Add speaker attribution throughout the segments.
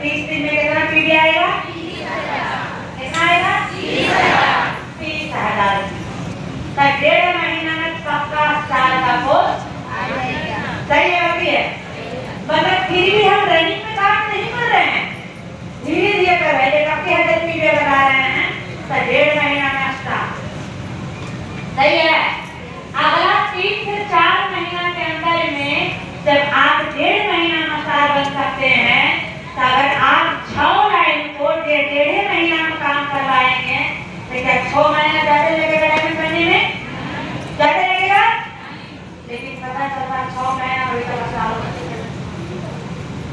Speaker 1: 30 दिन में कितना पीडी आएगा? कितना आएगा? 30,000। तो 1.5 महीना में सबका साल का कोर्स सही है। मगर फिर भी हम रनिंग में काम नहीं कर रहे हैं, धीरे धीरे कर रहे हैं। आपके हजर पीडी बता रहे हैं तो 1.5 महीना में स्टार्ट सही है। अगला 3 से 4 महीना के अंदर में जब आप 1.5 महीना में स्टार बन सकते हैं, तो अगर आप 6 लाइन को 1.5 महीना में काम करवाएंगे तो क्या 6 महीना ज्यादा लगेगा डायमंड बनने में? ज्यादा लगेगा। लेकिन पता चलता 6 महीना अभी तक स्टार बन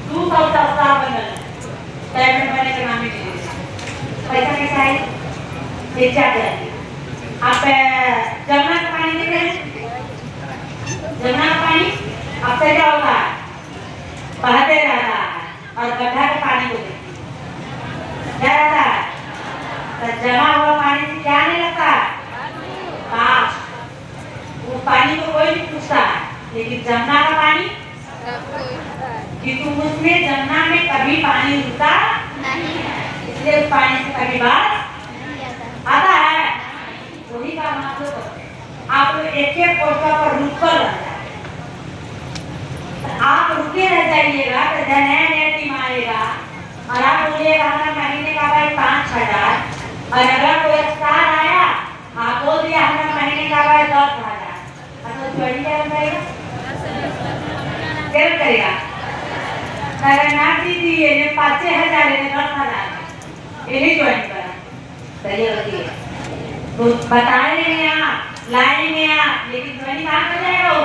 Speaker 1: 200 स्टार बन डायमंड बनने के नाम ही नहीं देगा। पैसा कैसा है? ये क्या करेंगे आप? जमुना का पानी देख रहे हैं? जमुना का पानी आपसे क्या होता है? बहते रहता है और गड्ढा के पानी को क्या रहता है? तो जमा हुआ पानी से क्या नहीं लगता? पास। वो पानी को कोई नहीं पूछता है, लेकिन जमुना का पानी कि तुम उसमें जमुना में कभी पानी रुकता नहीं है, इसलिए उस पानी से कभी बात आता है। वही काम आप लोग करते हैं। आप लोग एक पोस्टर पर रुक कर रह जाए, आप रुके रह जाइएगा तो नया टीम आएगा और आप बोलिएगा हमारा महीने का भाई 5,000 और अगर कोई स्टार आया आप बोल दिया हमारा महीने का भाई 10,000, तो ज्वाइन क्या करेगा? क्या करेगा? अगर ना दीदी ये 5,000 है 10,000 ये ज्वाइन करा सही होती है। तो बताएंगे आप, लाएंगे आप, लेकिन ध्वनि कहाँ कर जाएगा? वो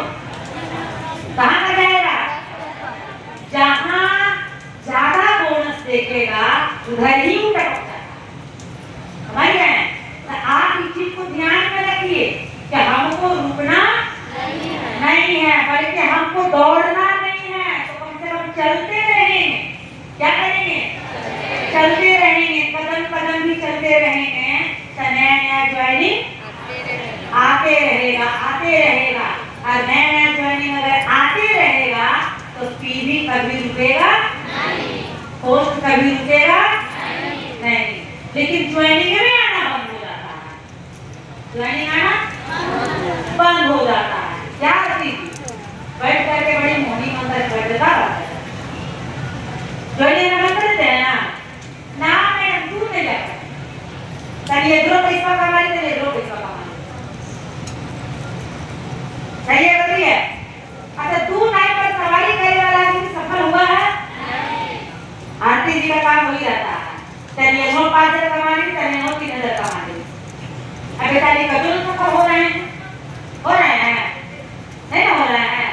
Speaker 1: कहाँ कर जाएगा? जहाँ ज्यादा बोनस देखेगा उधर ही उठक समझ गए? तो आप इस चीज को ध्यान में रखिए कि हमको रुकना नहीं है, बल्कि हमको दौड़ना नहीं है। तो कम से कम चलते रहेंगे। क्या करेंगे? चलते रहेंगे, कदम कदम भी चलते रहेंगे। नया ज्वाइनिंग आते रहेगा और नया ज्वाइनिंग अगर आते रहेगा तो पीवी कभी रुकेगा नहीं, पोस्ट कभी रुकेगा नहीं। लेकिन ज्वाइनिंग में आना बंद हो जाता है, ज्वाइनिंग आना बंद हो जाता है। क्या करती बैठ करके बड़ी मोहनी मंदिर बैठता ज्वाइनिंग बंद कर देते हैं ना मैं दूर नहीं जाता चलिए 2 पैसा कमा लेते हैं, 2 पैसा कमा सही है बता है। अच्छा 2 टाइम पर सवारी करने वाला आदमी सफल हुआ है? आरती जी का काम हो ही जाता है। चलिए 9 5,000 कमा ली, चलिए 9 3,000 कमा ली। अभी ताली कभी सफल हो रहे हैं नहीं ना हो रहा है?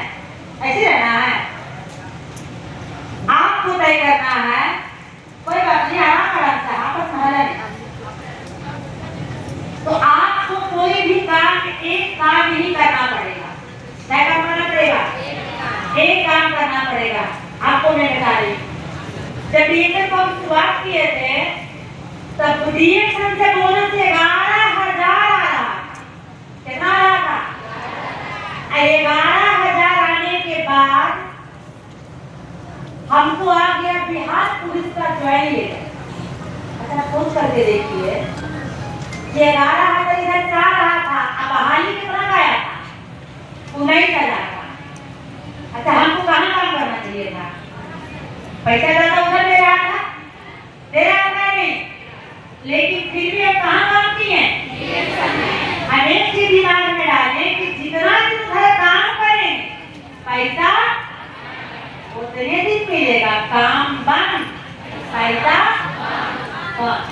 Speaker 1: ऐसे रहना है, आपको तय करना है। कोई बात नहीं, आराम से आपस में हला नहीं। तो आपको कोई भी काम एक काम नहीं करना पड़ेगा। क्या काम करना पड़ेगा? एक काम करना पड़ेगा। आपको मैं बता रही हूँ, जब डीएक्शन को शुरुआत किए थे तब डीएक्शन से बोनस 11,000 आ रहा। कितना आ रहा था? 11,000 आने के बाद हमको आ गया बिहार पुलिस का ज्वाइन लेटर। अच्छा सोच करके देखिए, ये 11,000 इधर जा रहा था, अब हाली कितना आया था? 19,000 का। अच्छा हमको कहाँ काम करना चाहिए था? पैसा ज्यादा उधर दे रहा था नहीं, लेकिन फिर भी अब कहाँ काम किए? अनेक चीज दिमाग में डालें कि जितना दिन उधर काम करें पैसा उतने दिन मिलेगा। काम बंद पैसा बंद।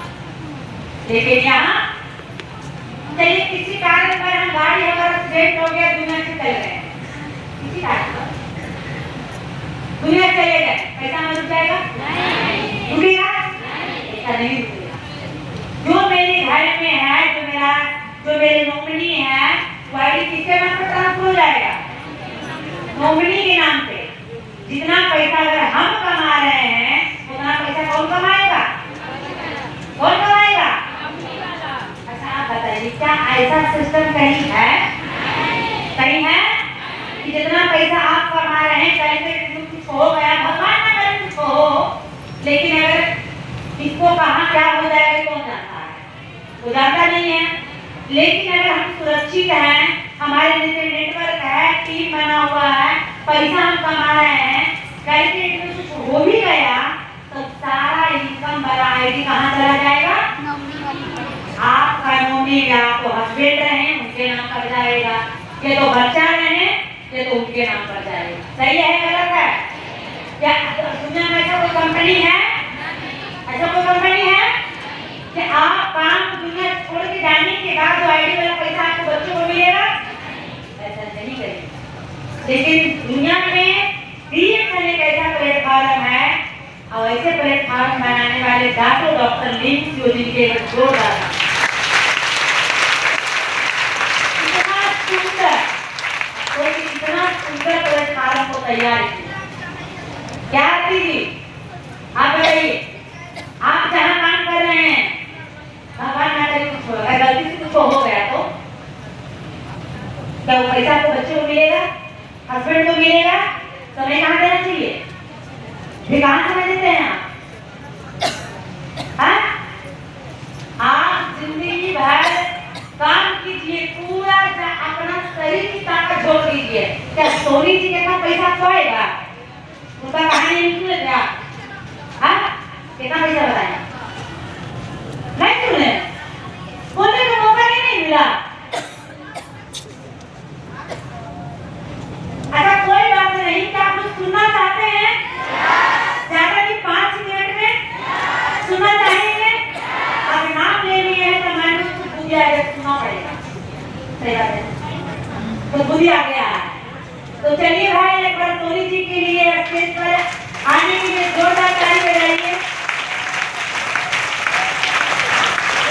Speaker 1: लेकिन यहाँ चलिए किसी कारण पर हम गाड़ी हमारा एक्सीडेंट हो गया, दुनिया से चल गए, किसी कारण पर दुनिया चले गए, पैसा मिल जाएगा? नहीं रुकेगा, ऐसा नहीं रुकेगा। जो मेरे घर में है, जो मेरी नौकरी है, वो आईडी किसके नाम पर ट्रांसफर हो जाएगा? नौकरी के नाम पे। जितना पैसा अगर हम कमा रहे हैं उतना पैसा कौन कमाएगा? कौन कमाएगा? अच्छा आप बताइए, क्या ऐसा सिस्टम कहीं है? कहीं है कि जितना पैसा आप कमा रहे हैं कहीं पे कुछ हो गया, भगवान ना करे कुछ हो, लेकिन किसको कहाँ क्या हो जाएगा कौन जानता है, तो जानता नहीं है। लेकिन अगर हम सुरक्षित हैं, हमारे जैसे नेटवर्क है, टीम बना हुआ है, पैसा हम कमा रहे हैं, कहीं पे कुछ हो भी गया तो सारा इनकम वाला आईडी कहाँ चला जाएगा? आपका नॉमिनी या तो हस्बैंड रहे उनके नाम पर जाएगा, ये तो बच्चा रहे ये तो उनके नाम पर जाएगा। सही है गलत है? क्या दुनिया में ऐसा कोई कंपनी है, ऐसा कोई कंपनी है कि आप काम दुनिया छोड़ के जाने के बाद जो आईडी वाला पैसा आपको बच्चों को मिलेगा? ऐसा नहीं करेगा। लेकिन दुनिया में DXN एक ऐसा प्लेटफॉर्म है और ऐसे प्लेटफॉर्म बनाने वाले डॉक्टर लिंक जिनके जोरदार इतना सुंदर प्लेटफॉर्म को तैयार किया। क्या दीदी आप बताइए, आप जहाँ काम कर रहे हैं भगवान ना करे कुछ होगा, गलती से कुछ हो गया तो क्या वो पैसा आपको बच्चे को मिलेगा, हस्बैंड को मिलेगा? समय कहाँ देना चाहिए? फिर कहाँ समय देते हैं आप? आप जिंदगी भर काम कीजिए, पूरा अपना शरीर की ताकत जोड़ दीजिए। क्या सोनी जी कितना पैसा आपको आएगा? उनका कहानी नहीं सुने थे आप? कितना पैसा बताया? नहीं सुने, बोलने का मौका ही नहीं मिला। अच्छा कोई बात नहीं, क्या आप कुछ सुनना चाहते हैं? ज्यादा नहीं 5 मिनट में सुनना चाहेंगे? अगर नाम ले लिए हैं तो मैंने उसको बुद्धि आ गया, सुनना पड़ेगा। सही बात है, तो बुद्धि आ गया है। तो चलिए भाई एक बार सोनी जी के लिए स्टेज पर आने के लिए जोरदार ताली बजाइए।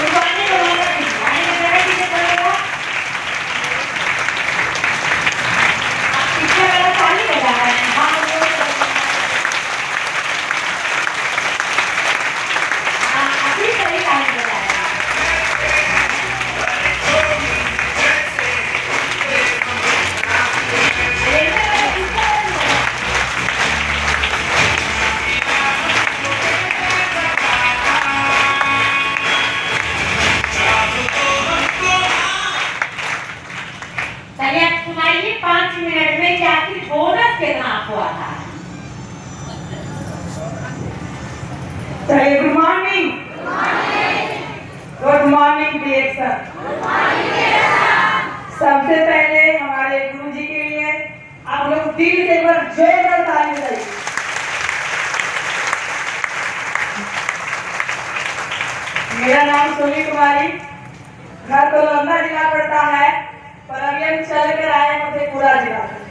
Speaker 1: उनको आने का मौका दीजिए, आने का जगह दीजिए पड़ेगा। पीछे वाला ताली बजा रहे हैं, अभी सही ताली बजा रहे हैं। सुनाइए 5 मिनट में कि आपकी बोनस कितना आपको आता है?
Speaker 2: चलिए good morning, good morning DXN। सबसे पहले हमारे गुरु जी के लिए आप लोग दिल से एक बार जोरदार ताली बजाइए। मेरा नाम सोनी कुमारी, घर तो लंदा जिला पड़ता है पर अभी हम चल कर आए मधेपुरा जिला से।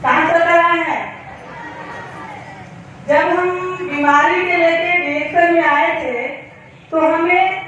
Speaker 2: कहाँ चल कर आए हैं? जब हम बीमारी के लेके DXN में आए थे तो हमें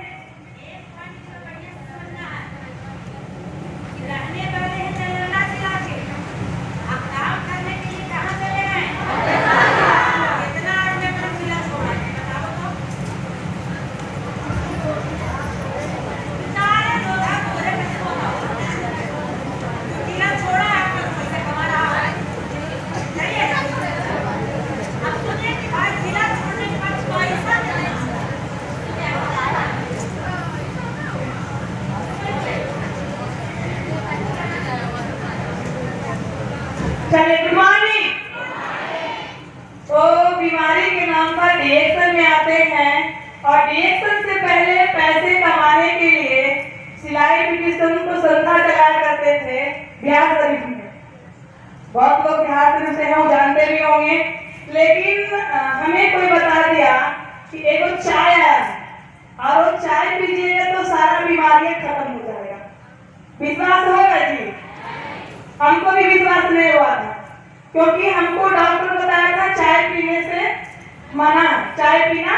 Speaker 2: चलिए गुड मॉर्निंग। तो बीमारी के नाम पर DXN में आते हैं और DXN से पहले पैसे कमाने के लिए सिलाई पिटिशन को संस्था चलाया करते थे बिहार शरीफ में। बहुत लोग बिहार शरीफ से हैं, वो जानते भी होंगे। लेकिन हमें कोई बता दिया कि एगो चाय है और वो चाय पीजिएगा तो सारा बीमारियां खत्म हो जाएगा। विश्वास होगा जी? हमको भी विश्वास नहीं हुआ था क्योंकि हमको डॉक्टर बताया था चाय पीने से मना, चाय पीना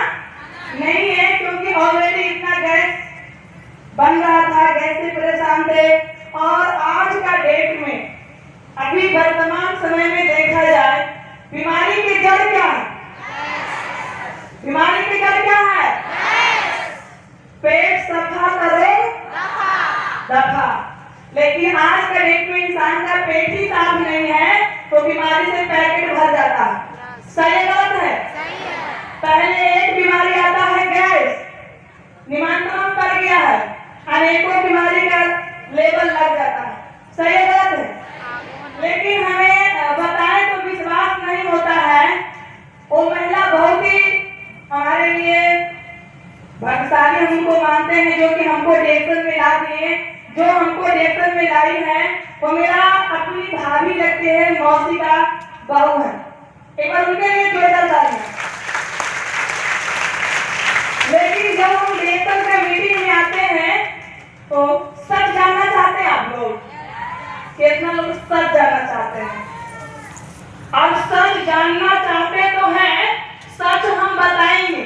Speaker 2: नहीं है, क्योंकि ऑलरेडी इतना गैस बन रहा था, गैस से परेशान थे। और आज का डेट में अभी वर्तमान समय में देखा जाए बीमारी की जड़ क्या है? बीमारी की जड़ क्या है? पेट सफा करो दफा। लेकिन आज का डेट में इंसान का पेट ही साफ नहीं है तो बीमारी से पैकेट भर जाता है। सही गलत है? पहले एक बीमारी आता है गैस, भगवान हमको मानते हैं, जो कि हमको डिएक्शन में ला दिए। जो हमको डिएक्शन में लाई है वो मेरा अपनी भाभी लगते हैं, मौसी का बहू है। एक बार उनके लिए जोरदार तालियां। लेकिन जब हम डिएक्शन का मीटिंग में आते हैं तो सच जानना चाहते हैं आप लोग? कितना लोग सच जानना चाहते हैं? अब सच जानना चाहते तो हैं, सच हम बताएंगे,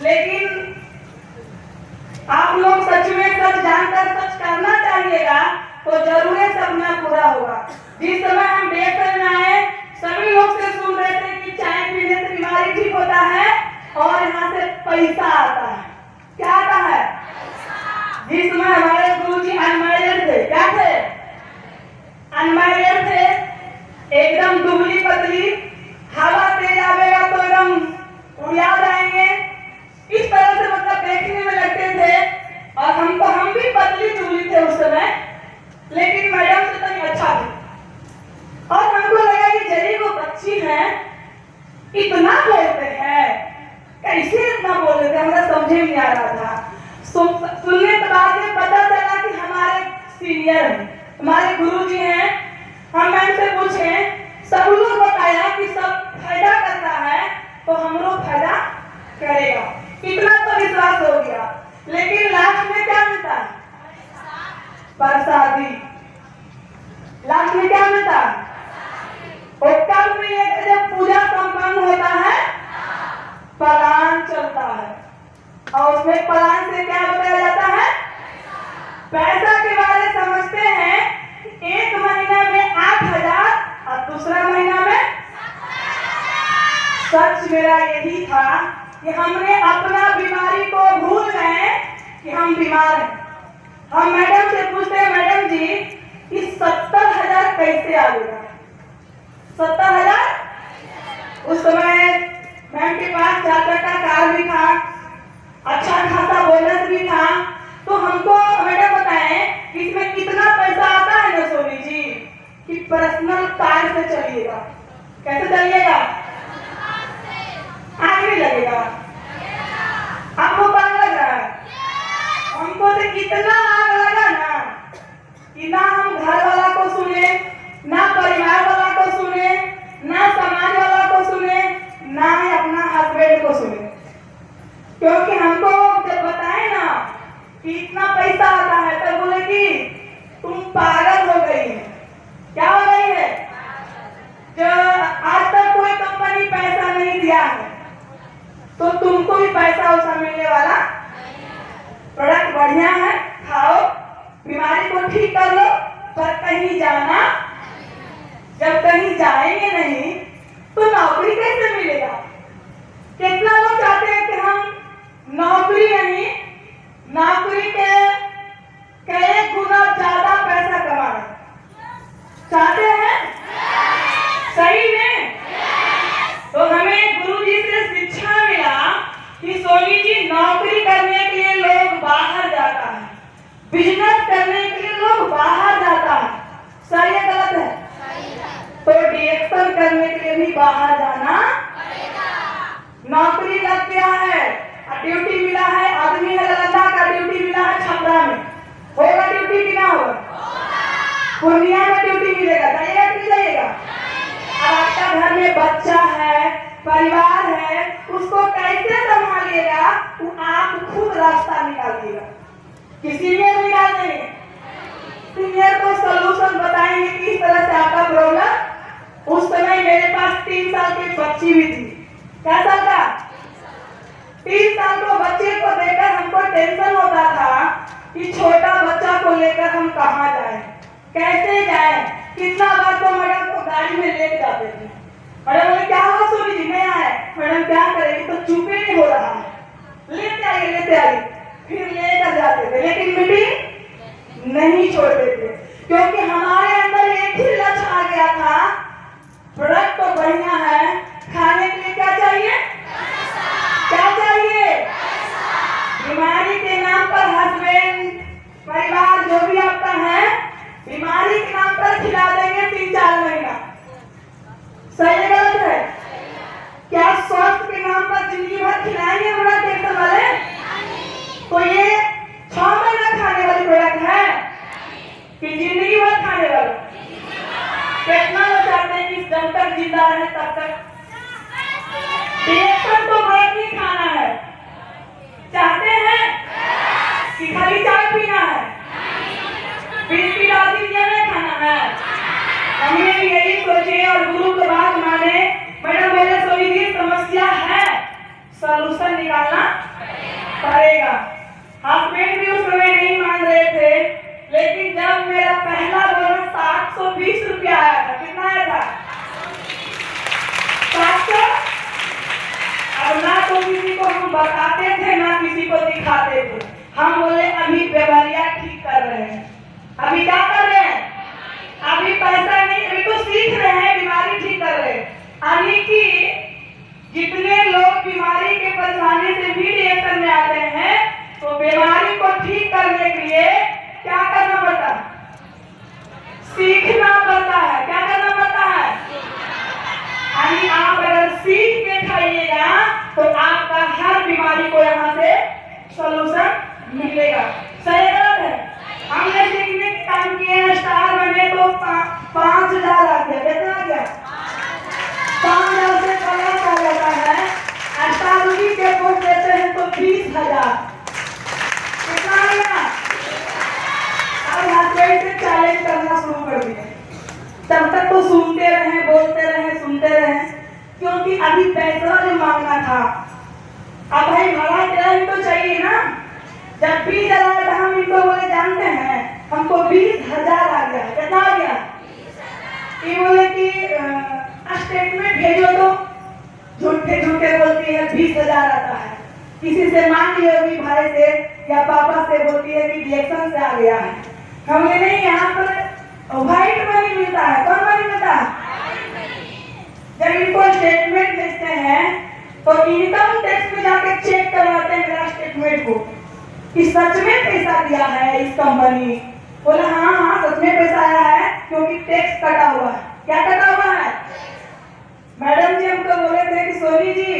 Speaker 2: लेकिन आप लोग सच में सच जानकर सच करना चाहिएगा तो जरूर सपना पूरा होगा। जिस समय हम डिएक्शन में आए सभी लोग से सुन रहे थे कि चाय पीने से बीमारी ठीक होता है और यहाँ से पैसा आता है। क्या आता है? जिस समय हमारे गुरुजी अनमैरिड थे, क्या थे? अनमैरिड थे, एकदम दुबली पतली, हवा तेज आवेगा तो एकदम उड़ा जाएंगे, इस तरह से मतलब देखने में लगते थे। और हम भी पतली दुबली थे उस समय, लेकिन मैडम से तो अच्छा थे। और हमको लगा कि जरी वो बच्ची है, इतना बोलते हैं, कैसे इतना बोल रहे थे, हमें समझे नहीं आ रहा था। सुनने के बाद में पता चला कि हमारे सीनियर हैं, हमारे गुरुजी हैं। हम मैम से पूछे, सब लोग बताया कि सब फायदा करता है तो हम लोग फायदा करेगा, इतना तो विश्वास हो गया। लेकिन लास्ट में क्या मिलता है? प्रसादी। लास्ट में क्या मिलता है? और कब मिलेगा? जब पूजा संपन्न होता है, पलान चलता है, और उसमें पलान से क्या बताया जाता है? पैसा के बारे समझते हैं। एक महीना में 8,000 और दूसरा महीना में। सच मेरा यही था कि हमने अपना बीमारी को भूल गए कि हम बीमार हैं। हम मैडम से पूछते हैं, मैडम जी कि 70,000 कैसे आ गया? 70,000? उस समय मैम के पास 4 चक्का कार भी था, अच्छा खासा बोनस भी था। तो हमको मैडम बताएं कि इसमें कितना पैसा आता है ना सोनी जी, कि पर्सनल कार से चलिएगा। कैसे चलिएगा? आग नहीं लगेगा? आपको आग लग रहा है? हमको तो कितना आग लगा ना कि ना हम घर वाला को सुने, ना परिवार वाला को सुने, ना समाज वाला को सुने, ना ही अपना हस्बैंड को सुने। क्योंकि हमको जब बताए ना कि इतना पैसा आता है तो बोले कि तुम पागल हो गई है। क्या हो गई है? जो आज तक कोई कंपनी पैसा नहीं दिया है तो तुमको भी पैसा उसा मिलने वाला। प्रोडक्ट बढ़िया है, खाओ, बीमारी को ठीक कर लो, पर कहीं जाना, जब कहीं जाएंगे नहीं तो नौकरी कैसे मिलेगा? कितना लोग चाहते हैं कि हम नौकरी नहीं, नौकरी के कई गुना ज्यादा पैसा कमाए? चाहते हैं? सही में? तो हमें गुरुजी से शिक्षा मिला कि सोनी जी नौकरी करने के लिए लोग बाहर जाता है, बिजनेस करने के लिए लोग बाहर जाता है। सही है गलत है? तो डिएक्शन करने के लिए भी बाहर जाना पड़ेगा। नौकरी लग गया है, ड्यूटी मिला है, आदमी है लल्ला का ड्यूटी मिला है छपरा में, होगा ड्यूटी कि ना होगा? पूर्णिया में ड्यूटी मिलेगा, जाइएगा कि नहीं जाइएगा? अब आपका घर में बच्चा है, परिवार है, उसको कैसे संभालिएगा? वो आप खुद रास्ता निकालिएगा, किसी ने निकाल देंगे। सीनियर को सलूशन बताएंगे कि इस तरह से आपका प्रॉब्लम। उस समय मेरे पास 3 साल की बच्ची भी थी। क्या साल का? 3 साल को बच्चे को देखकर हमको टेंशन होता था कि छोटा बच्चा को लेकर हम कहाँ जाएं, कैसे जाएं। कितना बार तो मैडम को गाड़ी में लेके जाते थे। मैडम बोले क्या हुआ सोनी जी? नहीं आए। मैडम क्या करेंगे, तो चुपे नहीं हो रहा है, लेते आइए, फिर लेकर जाते थे, लेकिन मीटिंग नहीं छोड़ते थे। क्योंकि हमारे अंदर एक ही लक्ष्य आ गया था, प्रोडक्ट तो बढ़िया है, खाने के लिए क्या चाहिए? क्या चाहिए? बीमारी के नाम पर हस्बैंड, परिवार जो भी आपका है, बीमारी के नाम पर खिला देंगे 3-4 महीना। सही है गलत है? क्या स्वास्थ्य के नाम पर जिंदगी भर खिलाएंगे? बड़ा कैंसर वाले सॉल्यूशन निकालना पड़ेगा। हस्बैंड भी उस समय नहीं मान रहे थे, लेकिन जब मेरा पहला बोनस 720 रुपया आया था, कितना आया था? 700। अब ना तो किसी को हम बताते थे ना किसी को दिखाते थे। हम बोले अभी बीमारियां ठीक कर रहे हैं। अभी क्या कर रहे हैं? अभी पैसा नहीं, अभी तो सीख रहे हैं, बीमारी ठीक कर रहे हैं। यानी कि जितने लोग बीमारी के परेशानी से भी रिएक्शन में आते हैं, तो बीमारी को ठीक करने के लिए क्या करना पड़ता है? सीखना पड़ता है। क्या करना पड़ता है? यानी आप अगर सीख के खाइएगा तो आपका हर बीमारी को यहाँ से सॉल्यूशन मिलेगा। सही गलत है? हमने सीखने के काम किए, स्टार बने तो 5,000 आ गया। कितना आ गया? 5,000 से पलट आ जाता है। स्टार के पोस्ट देते हैं तो 20,000। कितना आ गया? अब हस्बैंड से चैलेंज करना शुरू कर दिया। तब तक तो सुनते रहे, बोलते रहे, सुनते रहे, क्योंकि अभी पैसा जो मांगना था। अब भाई भाड़ा किराया भी तो चाहिए ना। जब 20,000 था, हम इनको बोले जानते हैं हमको 20,000 आ गया। कितना आ गया? ये बोले कि स्टेटमेंट भेजो, तो झूठे झूठे बोलती है 20,000 आता है। किसी से मांग लियो भी, भाई से या पापा से, बोलती है कि रिएक्शन से आ गया है। हमने नहीं, यहाँ पर व्हाइट मनी मिलता है। कौन मनी मिलता है? जब इनको स्टेटमेंट भेजते हैं तो इनकम टैक्स में जाके चेक करवाते हैं मेरा स्टेटमेंट को कि सच में पैसा दिया है इस कंपनी। बोला हाँ हाँ सच में पैसा आया है, क्योंकि टैक्स कटा हुआ है। क्या कटा हुआ है? मैडम जी हमको बोले थे कि सोनी जी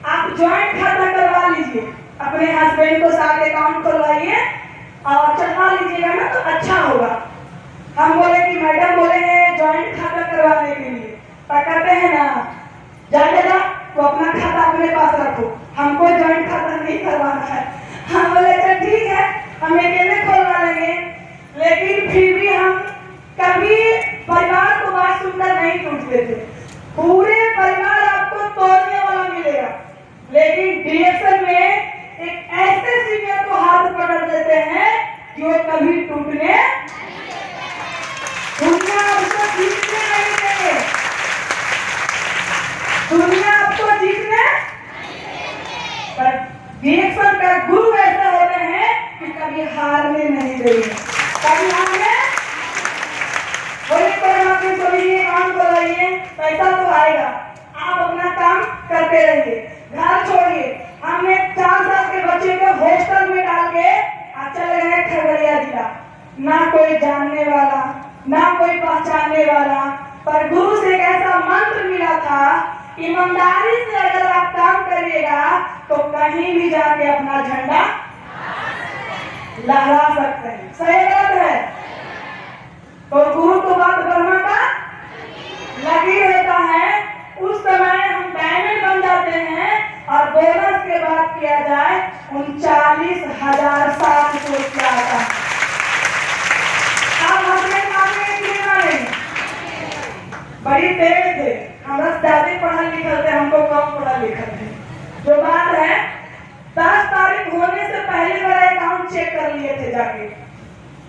Speaker 2: आप ज्वाइंट खाता करवा लीजिए, अपने हस्बैंड को साथ अकाउंट खुलवाइए और चढ़ा लीजिएगा ना तो अच्छा होगा। हम बोले कि मैडम बोले हैं ज्वाइंट खाता करवाने के लिए, पर कहते हैं ना जा वो अपना खाता अपने पास रखो, हमको ज्वाइंट खाता नहीं करवाना है। हम बोले अच्छा ठीक है, हम अकेले खुलवा लेंगे। लेकिन फिर भी हम कभी परिवार को बात सुनकर नहीं टूटते थे। पूरे परिवार आपको तोड़ने वाला मिलेगा, लेकिन डिएक्शन में एक ऐसे सीनियर को हाथ पकड़ देते हैं कि वो कभी टूटने, दुनिया आपको जीतने नहीं देंगे। दुनिया आपको जीतने, पर डिएक्शन का गुरु ऐसे होते हैं कि कभी हारने नहीं देंगे। कभी हारने बोले तो आप सोचिए काम कराइए, पैसा तो आएगा, आप अपना काम करते रहिए, घर छोड़िए। हमने 4 साल के बच्चे को हॉस्टल में डाल के चले गए खगड़िया जिला। ना कोई जानने वाला, ना कोई पहचानने वाला, पर गुरु से एक ऐसा मंत्र मिला था, ईमानदारी से अगर आप काम करिएगा तो कहीं भी जाके अपना झंडा लहरा सकते हैं। सही बात है? तो गुरु तो बात ब्रह्मा का लगी रहता है। उस समय हम डायमंड बन जाते हैं और बोनस के बाद किया जाए 39,700 रुपया आता है। आप हमें माने बड़ी तेज थे, हमारा ज्यादा पढ़ा लिखा थे, हमको कम पढ़ा लिखा थे। जो बात है 10 तारीख होने से पहले मेरा अकाउंट चेक कर लिए थे जाके,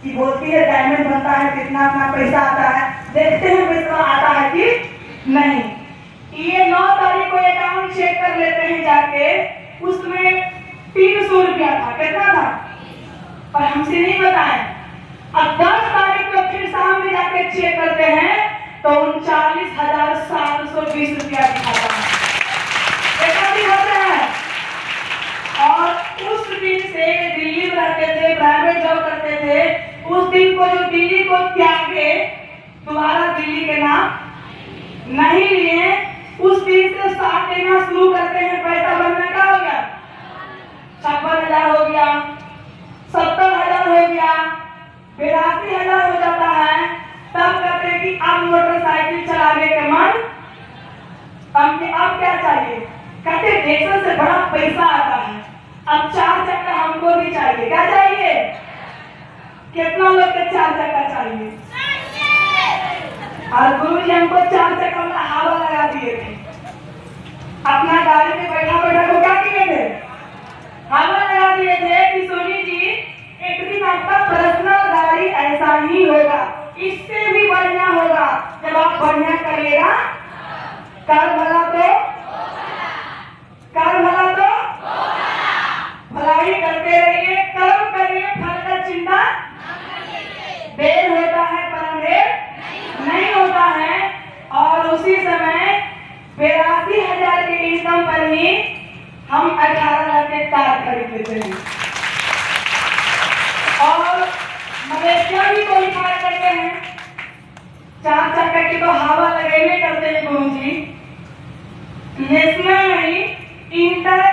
Speaker 2: कि बोलती है डायमंड बनता है कितना अपना पैसा आता है, देखते हैं पैसा आता है कि नहीं। ये 9 तारीख को अकाउंट चेक कर लेते हैं जाके, उसमें 300 रुपया था। कितना था? पर हमसे नहीं बताए। अब 10 तारीख को फिर शाम में जाके चेक करते हैं तो 39,720 रुपया दिखाता है। ऐसा भी होता है। और उस दिन से दिल्ली में रहते थे, प्राइवेट जॉब करते थे, उस दिन को जो दिल्ली को त्यागे, दोबारा दिल्ली के नाम नहीं लिए, उस दिन से साथ देना शुरू करते हैं। पैसा बनना क्या हो गया? 56,000 हो गया, 70,000 हो गया, 82,000 हो जाता है। तब कहते हैं कि अब मोटरसाइकिल चलाने के मन, अब क्या चाहिए? कहते देशों से बड़ा पैसा आता है, अब 4 चक्का हमको भी चाहिए। क्या चाहिए? कितना लोग के 4 चक्का चाहिए? और गुरु जी हमको 4 चक्का में हवा लगा दिए थे। अपना गाड़ी में बैठा बैठा को क्या किए थे? हवा लगा दिए थे कि सोनी जी एक दिन आपका पर्सनल गाड़ी ऐसा ही होगा, इससे भी बढ़िया होगा जब आप बढ़िया करिएगा। कर भला तो भलाई करते रहिए, कर्म करिए, फल का चिंता देर होता है पर अंधेर नहीं होता है। और उसी समय 82,000 के इनकम पर ही हम 18 लाख के कार खरीद लेते हैं और मलेशिया भी कोई कार करते हैं। 4 चक्कर की तो हवा लगेने करते हैं गुरु जी। नेशनल नहीं, इंटरनेशनल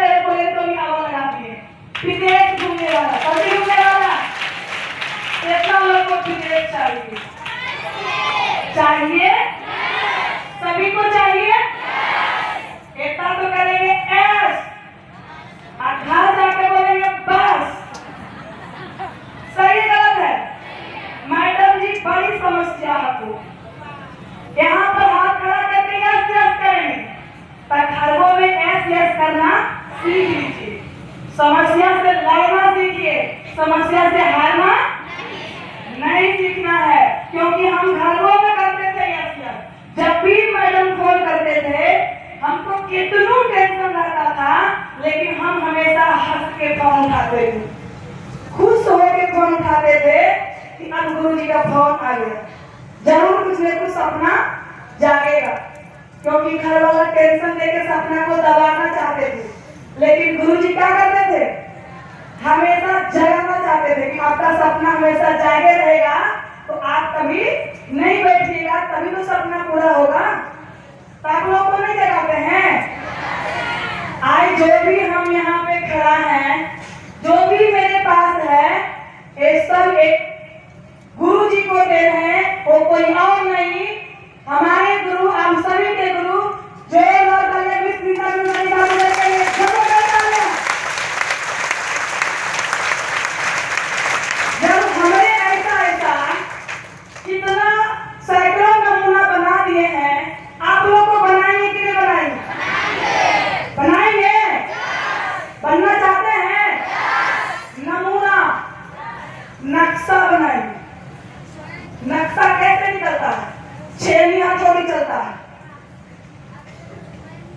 Speaker 2: एरोप्लेन को भी हवा लगाती है। विदेश घूमने वाला, कभी घूमने वाला इतना लोग को विदेश चाहिए सभी को चाहिए। इतना तो करेंगे ऐश और घर जाके बोलेंगे बस। सही गलत है? मैडम जी बड़ी समस्या आपको यहाँ पर हाथ खड़ा करके यस यस करेंगे, पर घरों में ऐस यस करना सीख लीजिए। समस्या से लड़ना सीखिए, समस्या से हारना नहीं सीखना है। क्योंकि हम घरों में करते थे यस यस। जब भी मैडम फोन करते थे हमको कितनों टेंशन रहता था, लेकिन हम हमेशा हंस के फोन उठाते थे, खुश होकर फोन उठाते थे कि अब गुरु जी का फोन आ गया, जरूर कुछ न कुछ सपना जागेगा। क्योंकि घर वाला टेंशन लेके सपना को दबाना चाहते थे, लेकिन गुरु जी क्या करते थे? हमेशा जगाना चाहते थे कि आपका सपना हमेशा जागे रहेगा, तो आप कभी नहीं बैठिएगा, तभी तो सपना पूरा होगा। तो आप लोगों को नहीं जगाते हैं? आज जो भी हम यहाँ पे खड़ा हैं, जो भी मेरे पास है, ये सब एक गुरु जी को दे रहे हैं, वो कोई और नहीं, हमारे गुरु, हम सभी के गुरु जो जब हमें ऐसा कितना सैकड़ों नमूना बना दिए हैं, आप लोग को बनाएंगे कि नहीं बनाएंगे? बनाएंगे? बनना चाहते हैं? नमूना नक्शा बनाएंगे। नक्शा कैसे निकलता है? 6वीं हथौड़ी चलता है,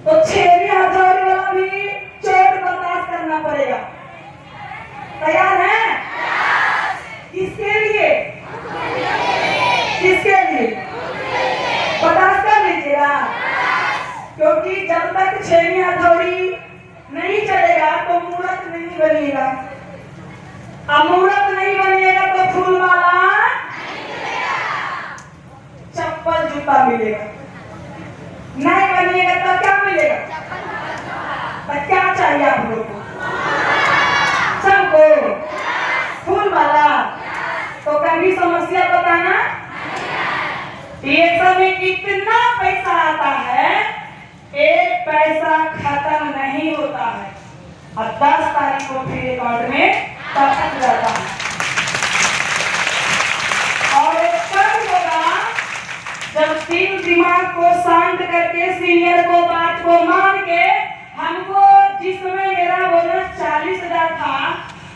Speaker 2: तो 6वीं हथौड़ी वाला भी चोट बर्दाश्त करना पड़ेगा। तैयार है? किसके लिए? किसके लिए? बर्दाश्त कर लीजिएगा, क्योंकि जब तक 6वीं हथौड़ी नहीं चलेगा तो मूर्त नहीं बनेगा। अब मूर्त नहीं बनेगा तो फूल माला चप्पल जूता मिलेगा, नहीं बनिएगा तो क्या मिलेगा? तो क्या चाहिए आप लोग को? सबको फूल माला। तो कभी समस्या बताना, एक समय इतना पैसा आता है, एक पैसा खत्म नहीं होता है और 10 तारीख को फिर अकाउंट में पहुंच जाता है। और एक कब होगा जब दिल दिमाग को शांत करके, सीनियर को बात को मान के, हमको जिस समय मेरा बोनस 40,000 था,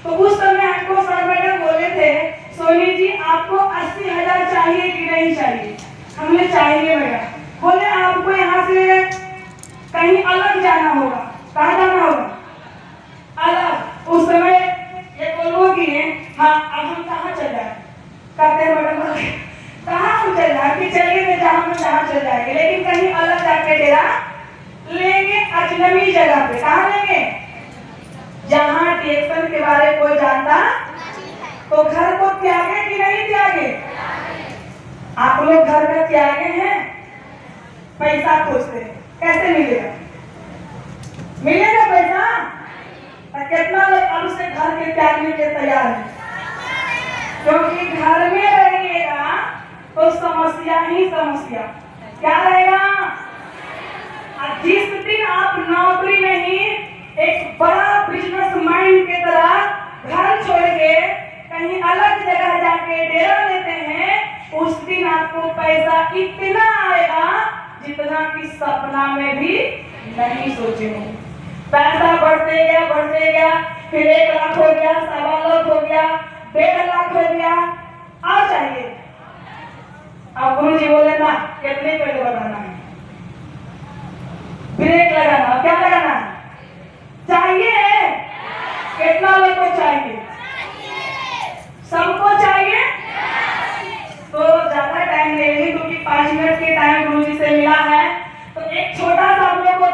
Speaker 2: तो उस समय हमको सर मैडम बोले थे, सोनी जी आपको 80,000 चाहिए कि नहीं चाहिए? हमने चाहिए मैडम। बोले आपको यहाँ से कहीं अलग जाना होगा। कहाँ जाना होगा? अलग। उस समय ये बोलोगी हाँ अब हम कहाँ चल जाए? कहते हैं मैडम कहाँ हम चल जाए? कि चलिए जहाँ चल जाएंगे, लेकिन कहीं अलग जाके डेरा लेंगे, अजनबी जगह पे। कहाँ लेंगे? जहाँ डिएक्शन के बारे में कोई जानता, तो घर को त्यागे कि नहीं त्यागे? आप लोग घर में त्यागे हैं, पैसा खोजते हैं, कैसे मिलेगा? मिलेगा पैसा? कितना लोग अब से घर के त्यागने के तैयार है? क्योंकि घर में रहिएगा तो समस्या ही समस्या। क्या रहेगा? जिस दिन आप नौकरी नहीं, एक बड़ा बिजनेस माइंड की तरह घर छोड़ के कहीं अलग जगह जाके डेरा लेते हैं, उस दिन आपको पैसा इतना आएगा जितना कि सब चुकी हूँ। पैसा बढ़ते गया, फिर 1 लाख हो गया, 1.25 लाख हो गया, 1.5 लाख हो गया, और चाहिए। अब गुरु जी बोले ना कितने पेड़ बनाना है,